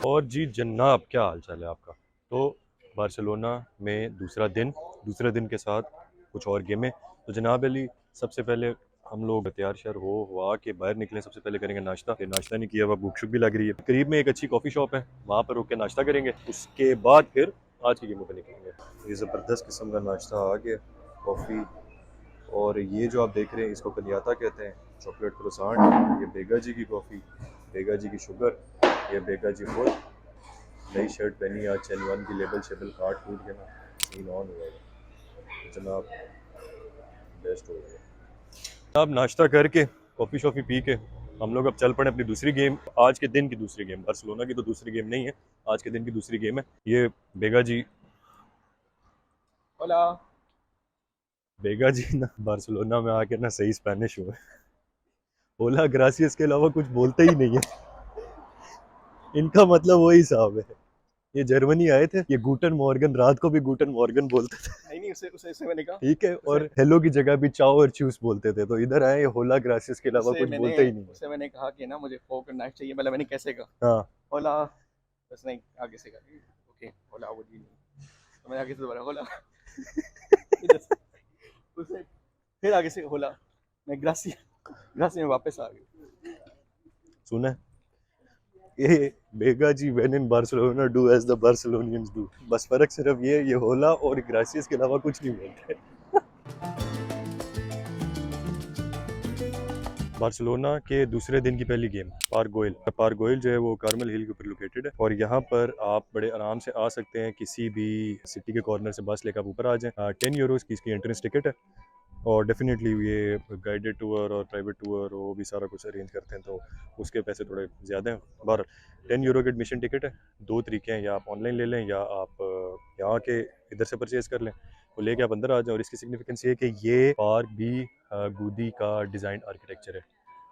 और जी जनाब, क्या हाल चाल है आपका। तो बार्सिलोना में दूसरे दिन के साथ कुछ और गेमें। तो जनाब अली, सबसे पहले हम लोग तैयार श्यार हो हुआ के बाहर निकले। सबसे पहले करेंगे नाश्ता। फिर नाश्ता नहीं किया हुआ, भूख शुक भी लग रही है। करीब में एक अच्छी कॉफ़ी शॉप है, वहाँ पर रुक के नाश्ता करेंगे। उसके बाद फिर आज की गेमों पर निकलेंगे। ये ज़बरदस्त किस्म का नाश्ता आ गया, कॉफ़ी। और ये जो आप देख रहे हैं इसको कलियाता कहते हैं, चॉकलेट क्रोसांट। ये बेगा जी की कॉफ़ी, बेगा जी की शुगर, ये बेगा जी फुल। नई शर्ट पहनी, आज चैनवन की लेबल शेबल काट कूट के ना सीन ऑन हुआ है जनाब, बेस्ट हो गया। अब नाश्ता करके कॉफ़ी शॉफ़ी पी के हम लोग अब चल पड़े अपनी दूसरी गेम। आज के दिन की दूसरी गेम, बार्सिलोना की तो दूसरी गेम नहीं है, आज के दिन की दूसरी गेम है। ये बेगा जी, होला। बेगा जी ना बार्सिलोना में आके ना सही स्पेनिश हुए। ओला ग्रासियस के अलावा कुछ बोलते ही नहीं है, इनका मतलब वही साहब है। ये जर्मनी आए थे, ये गूटन मॉर्गन, रात को भी गूटन मॉर्गन बोलते थे। नहीं नहीं, उसे उसे उसे मैंने कहा। ठीक है, उसे और हेलो की जगह भी चाओ और चूस बोलते थे। तो इधर आए, ये होला ग्रासियस के अलावा उसे कुछ मैंने बोलते ही नहीं है। उसे मैंने कहा कि ना मुझे फोक नाइफ चाहिए, मतलब मैंने कैसे कहा हाँ, होला। उसने आगे से कहा ओके होला वो जी नहीं, तो मैंने आगे से दोबारा होला इधर से उसे फिर आगे से होला। मैं ग्रासिया ग्रासिया में वापस आ गई। सुना है? ये बेगा जी when in Barcelona do as the Barcelonians do. बस फर्क सिर्फ ये होला और ग्रासियस के अलावा कुछ नहीं बोलते। बार्सिलोना के दूसरे दिन की पहली गेम पारगोइल। पारगोइल जो है वो कार्मल हिल के ऊपर लोकेटेड है, और यहाँ पर आप बड़े आराम से आ सकते हैं। किसी भी सिटी के कॉर्नर से बस लेकर आप ऊपर आ जाएं। 10 यूरोज़ की इसकी एंट्रेंस टिकट है। और डेफिनेटली ये गाइडेड टूर और प्राइवेट टूर वो भी सारा कुछ अरेंज करते हैं, तो उसके पैसे थोड़े ज़्यादा हैं। बार 10 यूरो की एडमिशन टिकट है। दो तरीके हैं, या आप ऑनलाइन ले लें या आप यहाँ के इधर से परचेज़ कर लें। वो लेके आप अंदर आ जाएं। और इसकी सिग्निफिकेंस ये है कि ये पार्क भी गूदी का डिज़ाइन आर्किटेक्चर है।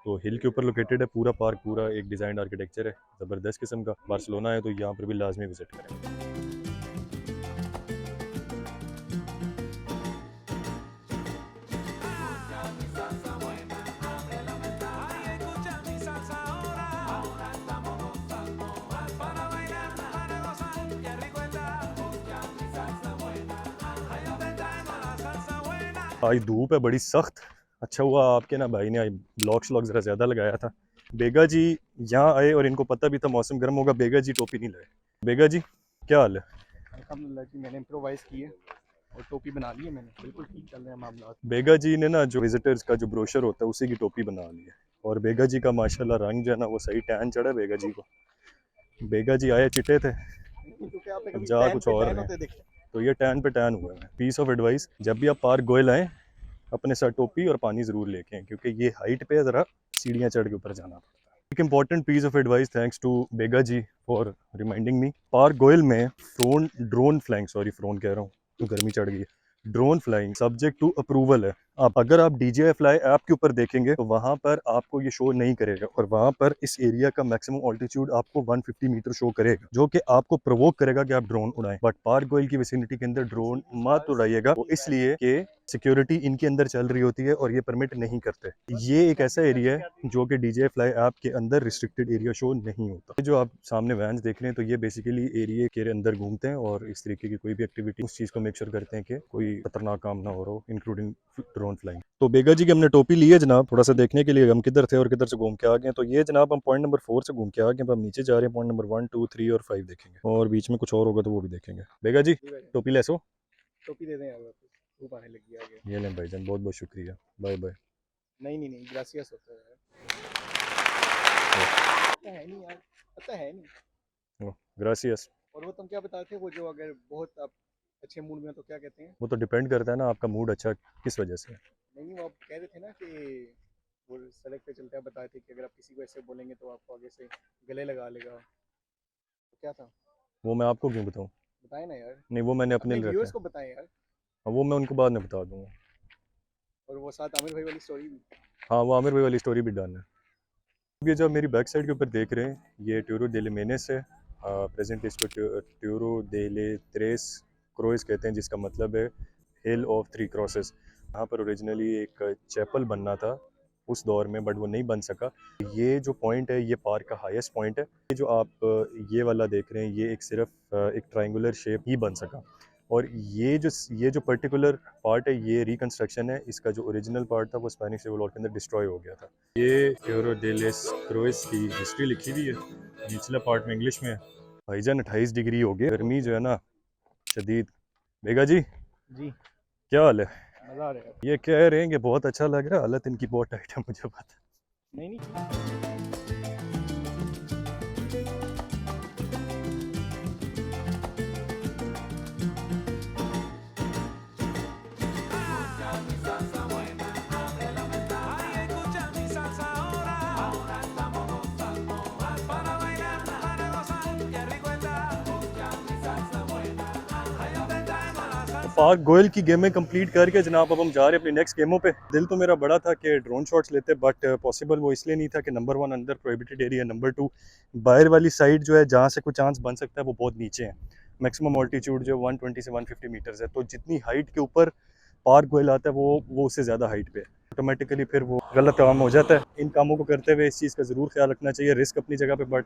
तो हिल के ऊपर लोकेटेड है पूरा पार्क, पूरा एक डिज़ाइन आर्किटेक्चर है, ज़बरदस्त किस्म का। बार्सिलोना है तो यहाँ पर भी लाजमी विजिट करें। आज धूप है बड़ी सख्त। अच्छा हुआ आपके ना भाई ने ब्लॉक श्लॉक ज़रा ज़्यादा लगाया था। बेगा जी यहाँ आए और इनको पता भी था मौसम गर्म होगा, बेगा जी टोपी नहीं लाए। बेगा जी, क्या हाल है? अल्हम्दुलिल्लाह जी, मैंने इम्प्रोवाइज की है और टोपी बना ली है मैंने, बिल्कुल ठीक चल रहे हैं मामला। बेगा जी ने ना जो विजिटर्स का जो ब्रोशर होता है उसी की टोपी बना ली है। और बेगा जी का माशाल्लाह रंग जो है ना वो सही टैन चढ़ा है बेगा जी को। बेगा जी आए चिट्टे थे, क्योंकि आपने अब कभी जा टैन कुछ पे और टैन रहे हैं। होते देखे? तो ये टैन पे टैन हुआ है। पीस ऑफ एडवाइस, जब भी आप पार्क गोयल आएँ अपने साथ टोपी और पानी ज़रूर लेके आएँ, क्योंकि ये हाइट पे ज़रा सीढ़ियाँ चढ़ के ऊपर जाना पड़ता है। एक important piece of advice, thanks to Bega ji for reminding me. Park Goyal में ड्रोन फ्लाइंग, सॉरी ड्रोन कह रहा हूँ तो गर्मी चढ़ गई है। Drone flying subject to approval है। आप अगर आप DJI फ्लाई ऐप के ऊपर देखेंगे तो वहाँ पर आपको ये शो नहीं करेगा, और वहाँ पर इस एरिया का मैक्सिमम ऑल्टीट्यूड आपको 150 मीटर शो करेगा, जो कि आपको प्रोवोक करेगा कि आप ड्रोन उड़ाएं। बट पार्क गोयल की विसिनिटी के अंदर ड्रोन मत उड़ाइएगा, वो इसलिए कि सिक्योरिटी इनके अंदर चल रही होती है और ये परमिट नहीं करते। ये एक ऐसा एरिया है जो कि DJI फ्लाई ऐप के अंदर रिस्ट्रिक्टेड एरिया शो नहीं होता। जो आप सामने वैन्स देख रहे हैं तो ये बेसिकली एरिया के अंदर घूमते हैं और इस तरीके की कोई भी एक्टिविटी उस चीज़ को मेक श्योर करते हैं कि कोई खतरनाक काम ना हो रहा हो, इंक्लूडिंग ड्रोन फ्लाइंग। तो बेगा जी की हमने टोपी ली है जनाब, थोड़ा सा देखने के लिए हम किधर थे और किधर से घूम के आ गए। तो ये जनाब हम पॉइंट नंबर 4 से घूम के आ गए, हम नीचे जा रहे हैं। पॉइंट नंबर 1, 2, 3 और 5 देखेंगे, और बीच में कुछ और होगा तो वो भी देखेंगे। बेगा जी टोपी ले सो। टोपी दे दें यार, वापस धूप आने लगी है आगे। ये लें भाईजान, बहुत बहुत शुक्रिया, बाय बाय। नहीं नहीं नहीं, ग्रासियस होता है यार। पता है नहीं यार, पता है नहीं। ग्रासियस। और वो तुम क्या बताते थे, वो जो अगर बहुत आप अच्छे मूड में हो तो क्या कहते हैं? वो तो डिपेंड करता है ना आपका मूड अच्छा किस वजह से है। नहीं नहीं, वो आप कह रहे थे ना कि वो सड़क पे चलते आप बताए थे कि अगर आप किसी को ऐसे बोलेंगे तो आपको आगे से गले लगा लेगा, तो क्या था? वो मैं आपको क्यों बताऊं? बताए ना यार, नहीं, वो मैंने अपने अपने लिए रखा व्यूअर्स है। को बताएं यार। हाँ, वो मैं उनको बाद में बता दूंगा। और वो साथ आमिर भाई वाली स्टोरी भी। हाँ, वो आमिर भाई वाली स्टोरी भी डन है। ये जो आप मेरी बैक साइड के ऊपर देख रहे हैं ये ट्यूरो डेले मेनेस है। प्रेजेंट इसको ट्यूरो डेले त्रेस क्रोइस कहते हैं, जिसका मतलब है हिल ऑफ 3 क्रॉसेस। यहाँ पर ओरिजिनली एक चैपल बनना था उस दौर में, बट वो नहीं बन सका। ये जो पॉइंट है ये पार्क का हाईएस्ट पॉइंट है। ये जो आप ये वाला देख रहे हैं ये एक सिर्फ एक ट्रायंगुलर शेप ही बन सका, और ये जो पर्टिकुलर पार्ट है ये रिकंस्ट्रक्शन है। इसका जो ओरिजिनल पार्ट था वो स्पेनिश सिविल वॉर के अंदर डिस्ट्रॉय हो गया था। ये ट्योरो डे लेस क्रोएस की हिस्ट्री लिखी हुई है, निचला पार्ट में इंग्लिश में है। भाईजान 28 डिग्री हो गया, गर्मी जो है ना शदीद। बेगा जी जी क्या हाल है? मज़ा आ रहा है। ये कह रहे हैं कि बहुत अच्छा लग रहा है, हालत इनकी बहुत टाइट है, मुझे पता। नहीं पार्क गोयल की गेमें कंप्लीट करके जनाब अब हम जा रहे हैं अपनी नेक्स्ट गेमों पे। दिल तो मेरा बड़ा था कि ड्रोन शॉट्स लेते, बट पॉसिबल वो इसलिए नहीं था कि नंबर 1 अंदर प्रोहिबिटेड एरिया, नंबर 2 बाहर वाली साइड जो है जहाँ से कोई चांस बन सकता है वो बहुत नीचे है। मैक्सिमम ऑल्टीट्यूड जो 120 से 150 मीटर्स है, तो जितनी हाइट के ऊपर पार्क गोयल आता है वो उससे ज़्यादा हाइट पे है, ऑटोमेटिकली फिर वो गलत काम हो जाता है। इन कामों को करते हुए इस चीज़ का ज़रूर ख्याल रखना चाहिए, रिस्क अपनी जगह पे, बट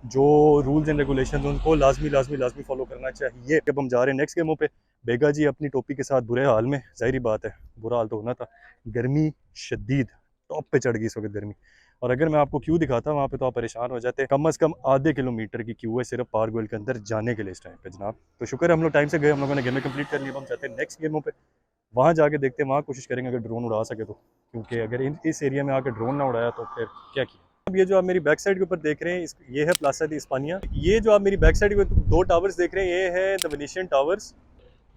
जो रूल्स एंड रेगुलेशन उनको लाजमी फॉलो करना चाहिए। जब हम जा रहे हैं नेक्स्ट गेमों पे, बेगा जी अपनी टोपी के साथ बुरे हाल में, जाहिर बात है बुरा हाल तो होना था, गर्मी शदीद टॉप पे चढ़ गई इस वक्त गर्मी। और अगर मैं आपको क्यू दिखाता वहाँ पे तो आप परेशान हो जाते। कम से कम आधे किलोमीटर की क्यू है सिर्फ पार्क गोयल के अंदर जाने के लिए इस टाइम पे जनाब। तो शुक्र है हम लोग टाइम से गए, हम लोगों ने गेमें कंप्लीट कर ली। अब हम चाहते हैं नेक्स्ट गेमों पे वहाँ जाके देखते हैं, वहाँ कोशिश करेंगे अगर ड्रोन उड़ा सके तो, क्योंकि अगर इस एरिया में आकर ड्रोन ना उड़ाया तो फिर क्या किया। अब ये जो आप मेरी बैक साइड के ऊपर देख रहे हैं ये है प्लाजा दी इस्पानिया। ये जो आप मेरी बैक साइड के ऊपर 2 टावर्स देख रहे हैं ये है द वेनेशियन टावर्स,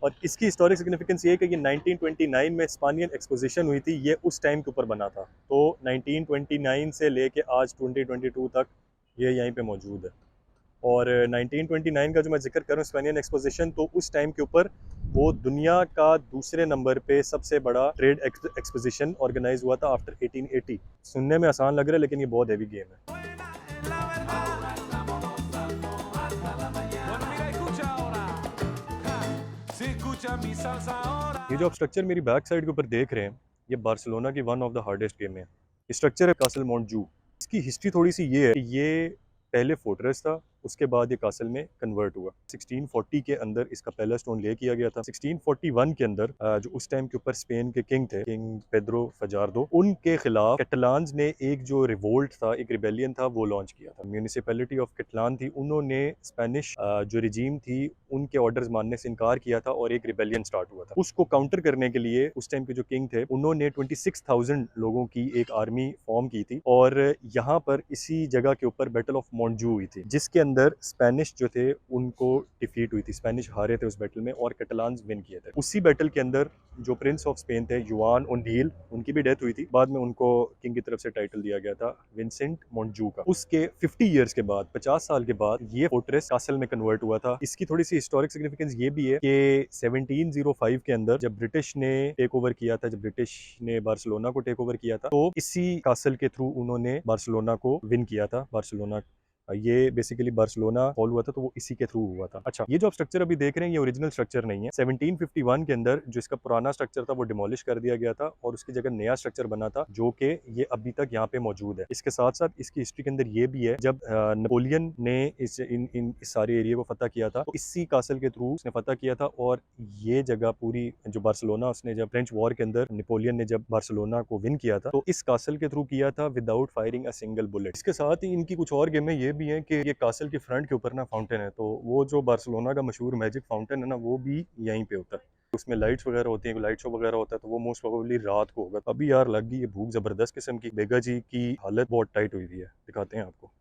और इसकी हिस्टोरिक सिग्निफिकेंस ये है कि ये 1929 में स्पानियन एक्सपोजिशन हुई थी, ये उस टाइम के ऊपर बना था। तो 1929 से लेके आज 2022 तक ये यहीं पे मौजूद है। और 1929 का जो मैं जिक्र करूँ स्पेनियन एक्सपोजिशन, तो उस टाइम के ऊपर वो दुनिया का दूसरे नंबर पे सबसे बड़ा ट्रेड एक्सपोजिशन ऑर्गेनाइज हुआ था आफ्टर 1880। सुनने में आसान लग रहा है लेकिन ये बहुत हैवी गेम है। ये जो आप स्ट्रक्चर मेरी बैक साइड के ऊपर देख रहे हैं ये बार्सिलोना की one of the hardest game है। ये स्ट्रक्चर है कासल मोंटजू। इसकी हिस्ट्री थोड़ी सी ये है कि ये पहले फोर्ट्रेस था, उसके बाद ये कासल में कन्वर्ट हुआ। 1640 के अंदर इसका पहला स्टोन ले किया गया था। 1641 के अंदर जो उस टाइम के ऊपर स्पेन के किंग थे, किंग पेड्रो फजार्दो, उनके खिलाफ कैटलान्स ने एक जो रिवोल्ट था, एक रिबेलियन था, वो लॉन्च किया था। म्यूनिसिपैलिटी ऑफ कैटलान थी, उन्होंने स्पेनिश जो रिजीम थी उनके ऑर्डर्स मानने से इनकार किया था और एक रिबेलियन स्टार्ट हुआ था। उसको काउंटर करने के लिए उस टाइम के जो किंग थे उन्होंने 26,000 लोगों की एक आर्मी फॉर्म की थी, और यहाँ पर इसी जगह के ऊपर बैटल ऑफ मोंटजू हुई थी, जिसके अंदर स्पेनिश जो थे उनको डिफीट हुई थी। स्पेनिश हारे थे उस बैटल में और कैटलान्स विन किए थे। उसी बैटल के अंदर जो प्रिंस ऑफ स्पेन थे जुआन ओनील, उनकी भी डेथ हुई थी। बाद में उनको किंग की तरफ से टाइटल दिया गया था विंसेंट मोंटजू का। उसके 50 ईयर्स के बाद, 50 साल के बाद ये फोर्ट्रेस कासल में कन्वर्ट हुआ था। इसकी थोड़ी सी हिस्टोरिक सिग्निफिकेंस ये भी है कि 1705 के अंदर जब ब्रिटिश ने टेक ओवर किया था, जब ब्रिटिश ने बार्सिलोना को टेक ओवर किया था, तो इसी कासल के थ्रू उन्होंने बार्सिलोना को विन किया था। बार्सिलोना ये बेसिकली बार्सिलोना फॉल हुआ था तो वो इसी के थ्रू हुआ था। अच्छा, ये जो आप स्ट्रक्चर अभी देख रहे हैं ये ओरिजिनल स्ट्रक्चर नहीं है। 1751 के अंदर जो इसका पुराना स्ट्रक्चर था वो डिमोलिश कर दिया गया था और उसकी जगह नया स्ट्रक्चर बना था, जो कि ये अभी तक यहाँ पे मौजूद है। इसके साथ साथ इसकी हिस्ट्री के अंदर ये भी है, जब नेपोलियन ने इस सारे एरिया को फतह किया था तो इसी कासल के थ्रू उसने फतह किया था, और ये जगह पूरी जो बार्सिलोना उसने जब फ्रेंच वॉर के अंदर नेपोलियन ने जब बार्सिलोना को विन किया था तो इस कासल के थ्रू किया था without firing a single bullet. इसके साथ ही इनकी कुछ और गेमें ये भी हैं कि ये कासल के फ्रंट के ऊपर ना फाउंटेन है, तो वो जो बार्सिलोना का मशहूर मैजिक फाउंटेन है ना वो भी यहीं पे होता है। उसमें लाइट्स वगैरह होती हैं, लाइट शो वगैरह होता है, तो वो मोस्ट प्रोबेबली रात को होगा। अभी यार लग गई ये भूख जबरदस्त किस्म की। बेगा जी की हालत बहुत टाइट हुई हुई है, दिखाते हैं आपको।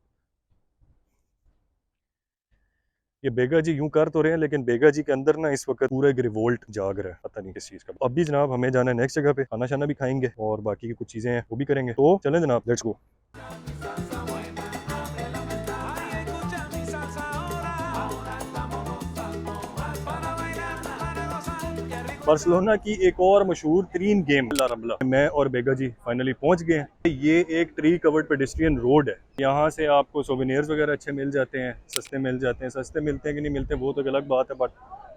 ये बेगा जी यूं कर तो रहे हैं लेकिन बेगा जी के अंदर ना इस वक्त पूरा एक रिवोल्ट जाग रहा है, पता नहीं किस चीज का। अभी जनाब हमें जाना है नेक्स्ट जगह पे, खाना शाना भी खाएंगे और बाकी की कुछ चीजें हैं वो भी करेंगे। तो चलें जनाब, लेट्स गो। बार्सिलोना की एक और मशहूर तरीन गेम ला रंबला, मैं और बेगा जी फाइनली पहुंच गए हैं। ये एक ट्री कवर्ड पेडेस्ट्रियन रोड है यहाँ से आपको सोवेनियर्स वगैरह अच्छे मिल जाते हैं, सस्ते मिल जाते हैं। सस्ते मिलते हैं कि नहीं मिलते वो तो एक अलग बात है, बट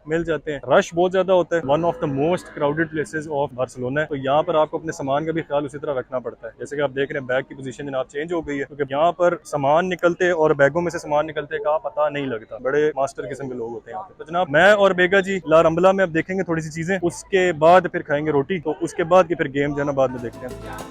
मिल जाते हैं। रश बहुत ज़्यादा होता है, one of the most crowded places of Barcelona है। तो यहाँ पर आपको अपने सामान का भी ख्याल उसी तरह रखना पड़ता है। जैसे कि आप देख रहे हैं बैग की पोजीशन जनाब चेंज हो गई है, क्योंकि यहाँ पर सामान निकलते और बैगों में से सामान निकलते का पता नहीं लगता। बड़े मास्टर किस्म के लोग होते हैं यहाँ पे। तो जनाब मैं और बेगा जी ला रंबला में अब देखेंगे थोड़ी सी चीज़ें, उसके बाद फिर खाएंगे रोटी। तो उसके बाद की फिर गेम जो है ना बाद में देखते हैं।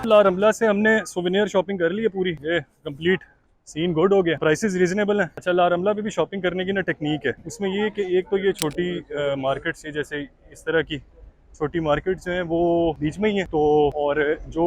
ला रंबला से हमने सोवेनियर शॉपिंग कर ली है पूरी, ये कंप्लीट। सीन गुड हो गया, प्राइसेस रीजनेबल हैं। अच्छा, ला रमला पे भी शॉपिंग करने की ना टेक्निक है। उसमें ये कि एक तो ये छोटी मार्केट से, जैसे इस तरह की छोटी मार्केट जो हैं वो बीच में ही है, तो और जो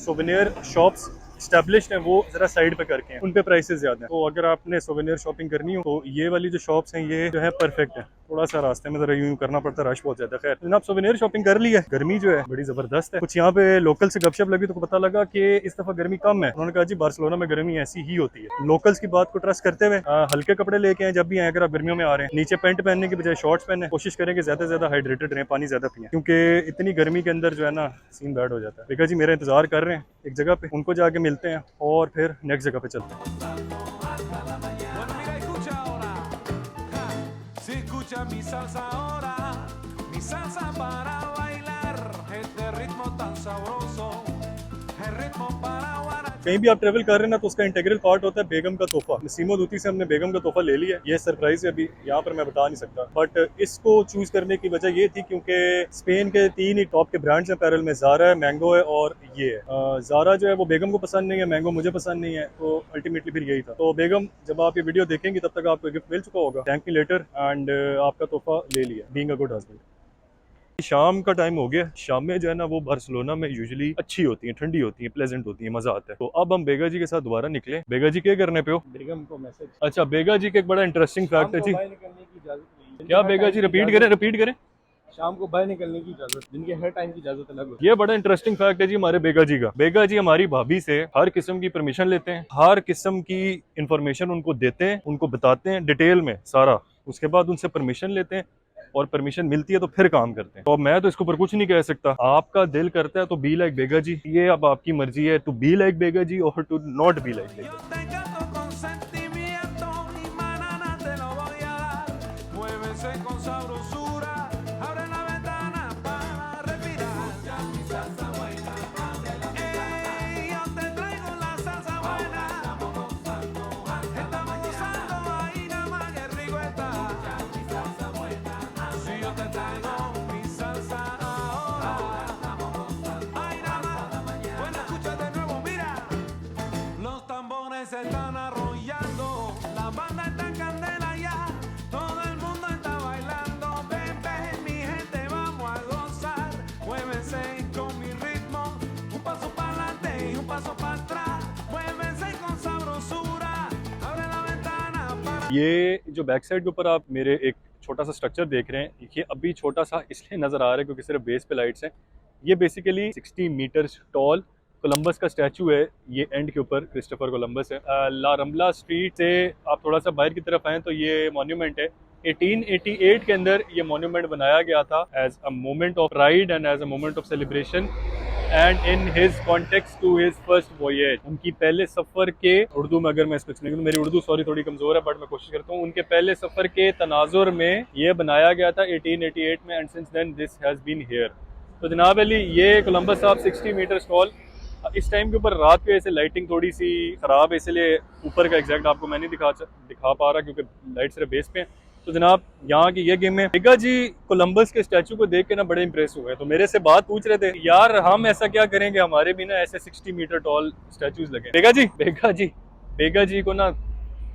सोवेनियर शॉप्स स्टैब्लिश्ड हैं वो ज़रा साइड पे करके हैं, उन पे प्राइसेस ज़्यादा हैं। तो अगर आपने सोवेनियर शॉपिंग करनी हो तो ये वाली जो शॉप्स हैं ये जो है परफेक्ट है। थोड़ा सा रास्ते में ज़रा यूं करना पड़ता है, रश बहुत ज़्यादा। खैर जनाब सोवेनियर शॉपिंग कर ली है। गर्मी जो है बड़ी ज़बरदस्त है। कुछ यहाँ पे लोकल से गपशप लगी तो पता लगा कि इस दफ़ा गर्मी कम है। उन्होंने कहा जी बार्सिलोना में गर्मी ऐसी ही होती है। लोकल्स की बात को ट्रस्ट करते हुए हल्के कपड़े लेके आए जब भी आए। अगर आप गर्मियों में आ रहे हैं नीचे पैंट पहनने की बजाय शॉर्ट्स पहने, कोशिश करें कि ज़्यादा से ज़्यादा हाइड्रेटेड रहें, पानी ज़्यादा पिएं, क्योंकि इतनी गर्मी के अंदर जो है ना सीन बैड हो जाता है। बेका जी मेरा इंतजार कर रहे हैं एक जगह पे, उनको जाके मिलते हैं और फिर नेक्स्ट जगह पे चलते हैं। Bueno, mira, escucha ahora. Ja, si escucha mi salsa ahora, mi salsa para bailar, este ritmo tan sabroso, el ritmo para guarachear. कहीं भी आप ट्रैवल कर रहे हैं ना तो उसका इंटीग्रल पार्ट होता है बेगम का तोहफा। नसीमो दूती से हमने बेगम का तोहफा ले लिया। ये सरप्राइज है, अभी यहाँ पर मैं बता नहीं सकता, बट इसको चूज करने की वजह ये थी क्योंकि स्पेन के 3 ही टॉप के ब्रांड्स हैं पैरल में, ज़ारा है, मैंगो है और ये है। ज़ारा जो है वो बेगम को पसंद नहीं है, मैंगो मुझे पसंद नहीं है, तो अल्टीमेटली फिर यही था। तो बेगम जब आप ये वीडियो देखेंगे तब तक आपको गिफ्ट मिल चुका होगा, थैंक मी लेटर, एंड आपका तोहफा ले लिया, बीइंग अ गुड हस्बैंड। शाम का टाइम हो गया। शाम में जो है ना वो बार्सिलोना में यूजुअली अच्छी होती है, ठंडी होती है, प्लेजेंट होती है, मजा आता है। तो अब हम बेगा जी के साथ दोबारा निकले। बेगा जी क्या करने पे हो? बेगम को मैसेज। अच्छा, बेगा जी का एक बड़ा इंटरेस्टिंग फैक्ट है जी। बाहर निकलने की इजाजत नहीं। क्या बेगा जी रिपीट करें। शाम को बाहर निकलने की इजाजत, दिन के हर टाइम की इजाजत अलग होती ये बड़ा इंटरेस्टिंग फैक्ट है जी हमारे बेगा जी का। बेगा जी हमारी भाभी से हर किस्म की परमिशन लेते हैं, हर किस्म की इंफॉर्मेशन उनको देते हैं, उनको बताते हैं डिटेल में सारा। उसके बाद उनसे परमिशन लेते हैं और परमिशन मिलती है तो फिर काम करते हैं। तो अब मैं तो इसके ऊपर कुछ नहीं कह सकता। आपका दिल करता है तो बी लाइक बेगा जी, ये अब आपकी मर्जी है to be like Bega ji और to not be like Bega. Yo te canto con sentimiento y manana te lo voy a dar. Muévese con sabrosura, abre la ventana para respirar. Ya mi salsa buena, ey, yo te traigo la salsa buena. Estamos gozando ahí nada más que rico está. Ya mi salsa buena, si yo te traigo mi salsa ahora. Ay nada más, bueno escucha de nuevo, mira. Los tambores se están arrollando, la banda está en candela ya, todo el mundo está bailando, ven, ven, mi gente, vamos a gozar, muévense con mi ritmo, un paso para adelante y un paso para atrás, muévense con sabrosura, abre la ventana para... ये जो back side के ऊपर आप मेरे एक छोटा सा structure देख रहे हैं, ये अभी छोटा सा इसलिए नज़र आ रहा है क्योंकि सिर्फ बेस पे लाइट्स हैं। ये बेसिकली 60 मीटर टॉल कोलंबस का स्टैचू है। ये एंड के ऊपर क्रिस्टोफर कोलंबस है। ला रंबला स्ट्रीट से आप थोड़ा सा बाहर की तरफ आएँ तो ये मॉन्यूमेंट है। 1888 के अंदर ये मॉन्यूमेंट बनाया गया था as a moment of pride and as a moment of celebration and in his context to his first voyage. उनकी पहले सफ़र के, उर्दू में अगर मैं इसमें नहीं, मेरी उर्दू सॉरी थोड़ी कमज़ोर है बट मैं कोशिश करता हूँ। उनके पहले सफ़र के तनाजुर में ये बनाया गया था 1888 में, and since then this has been here. तो जनाब अली ये कोलंबस साहब 60 मीटर टॉल। इस टाइम के ऊपर रात के ऐसे लाइटिंग थोड़ी सी ख़राब है, इसलिए ऊपर का एग्जैक्ट आपको मैं नहीं दिखा पा रहा क्योंकि लाइट सिर्फ बेस पे हैं। तो जनाब यहाँ की ये गेम है। बेगा जी कोलंबस के स्टैचू को देख के ना बड़े इंप्रेस हुए, तो मेरे से बात पूछ रहे थे यार हम ऐसा क्या करेंगे हमारे भी ना ऐसे 60 मीटर टॉल स्टैचूज लगे। बेगा जी को ना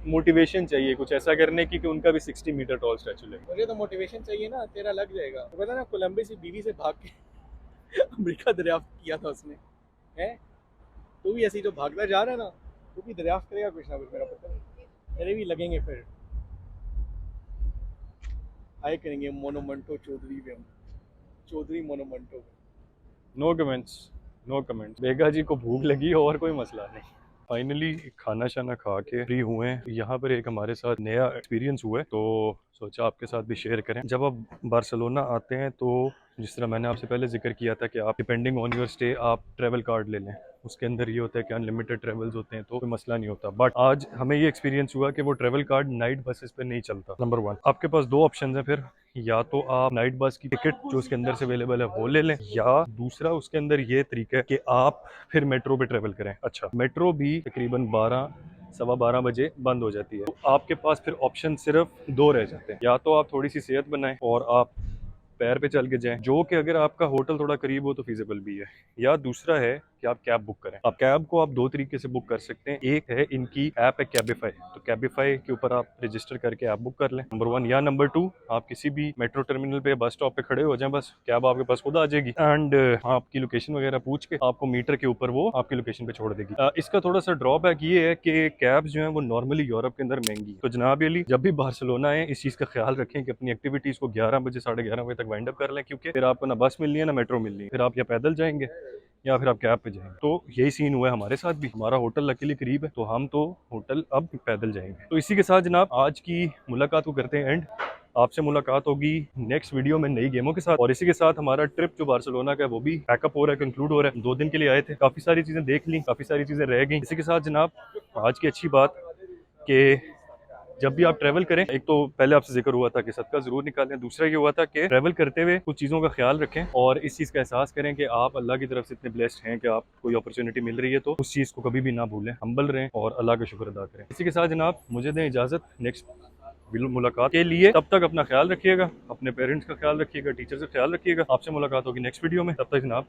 मोटिवेशन चाहिए कुछ ऐसा करने की कि उनका भी 60 मीटर टॉल स्टैचू लगे। मुझे तो मोटिवेशन चाहिए ना, तेरा लग जाएगा। तो पता ना कोलंबस की बीवी से भाग के अमेरिका दरियाफ्त किया था उसने, है? तू भी ऐसे ही जो भागता जा रहा है ना, तू भी दरियाफ्त करेगा कुछ ना कुछ, मेरा पता नहीं। तेरे भी लगेंगे फिर, आए करेंगे मोनोमेंटो चौधरी पे, हम चौधरी मोनोमेंटो पे। No comments. बेगा जी को भूख लगी और कोई मसला नहीं। फाइनली खाना शाना खा के फ्री हुए हैं। यहाँ पर एक हमारे साथ नया एक्सपीरियंस हुआ है, तो सोचा आपके साथ भी शेयर करें। जब आप बार्सिलोना आते हैं तो जिस तरह मैंने आपसे पहले जिक्र किया था कि आप डिपेंडिंग ऑन योर स्टे आप ट्रैवल कार्ड ले लें, उसके अंदर ये होता है कि अनलिमिटेड ट्रैवल्स होते हैं तो कोई मसला नहीं होता। बट आज हमें ये एक्सपीरियंस हुआ कि वो ट्रैवल कार्ड नाइट बसेस पे नहीं चलता। नंबर 1, आपके पास 2 ऑप्शन है फिर, या तो आप नाइट बस की टिकट जो उसके अंदर से अवेलेबल है वो ले लें, या दूसरा उसके अंदर ये तरीका है कि आप फिर मेट्रो पे ट्रैवल करें। अच्छा, मेट्रो भी तकरीबन 12-12:15 बजे बंद हो जाती है, तो आपके पास फिर ऑप्शन सिर्फ 2 रह जाते हैं। या तो आप थोड़ी सी सेहत बनाएं और आप पैर पे चल के जाएं, जो कि अगर आपका होटल थोड़ा करीब हो तो फीजिबल भी है, या दूसरा है कि आप कैब बुक करें। आप कैब को आप 2 तरीके से बुक कर सकते हैं। एक है इनकी ऐप है कैबिफाई, तो कैबिफाई के ऊपर आप रजिस्टर करके ऐप बुक कर लें, नंबर 1। या नंबर 2, आप किसी भी मेट्रो टर्मिनल पे बस स्टॉप पे खड़े हो जाएं, बस कैब आपके पास खुद आ जाएगी एंड आपकी लोकेशन वगैरह पूछ के आपको मीटर के ऊपर वो आपकी लोकेशन पे छोड़ देगी। इसका थोड़ा सा ड्रॉबैक ये है कि कैब्स जो है वो नॉर्मली यूरोप के अंदर महंगी है। तो जनाब अली, जब भी बार्सिलोना आए इस चीज़ का ख्याल रखें कि अपनी एक्टिविटीज़ को 11 बजे 11:30 बजे तक वाइंड अप कर लें, क्योंकि फिर आपको ना बस मिलनी है ना मेट्रो मिलनी है, फिर आप या पैदल जाएंगे या फिर आप कैब पे जाएंगे। तो यही सीन हुआ है हमारे साथ भी। हमारा होटल लकीली करीब है तो हम तो होटल अब पैदल जाएंगे। तो इसी के साथ जनाब आज की मुलाकात को करते हैं एंड। आपसे मुलाकात होगी नेक्स्ट वीडियो में नई गेमों के साथ। और इसी के साथ हमारा ट्रिप जो बार्सिलोना का है वो भी पैकअप हो रहा है, कंक्लूड हो रहा है। 2 दिन के लिए आए थे, काफ़ी सारी चीज़ें देख ली, काफ़ी सारी चीज़ें रह गई। इसी के साथ जनाब आज की अच्छी बात कि जब भी आप ट्रैवल करें, एक तो पहले आपसे जिक्र हुआ था कि सदका जरूर निकालें, दूसरा ये हुआ था कि ट्रैवल करते हुए कुछ चीज़ों का ख्याल रखें और इस चीज़ का एहसास करें कि आप अल्लाह की तरफ से इतने ब्लेस्ड हैं कि आप कोई अपॉर्चुनिटी मिल रही है तो उस चीज़ को कभी भी ना भूलें, हम्बल रहें और अल्लाह का शुक्र अदा करें। इसी के साथ जनाब मुझे दें इजाज़त नेक्स्ट मुलाकात के लिए। तब तक अपना ख्याल रखिएगा, अपने पेरेंट्स का ख्याल रखिएगा, टीचर्स का ख्याल रखिएगा। आपसे मुलाकात होगी नेक्स्ट वीडियो में, तब तक जनाब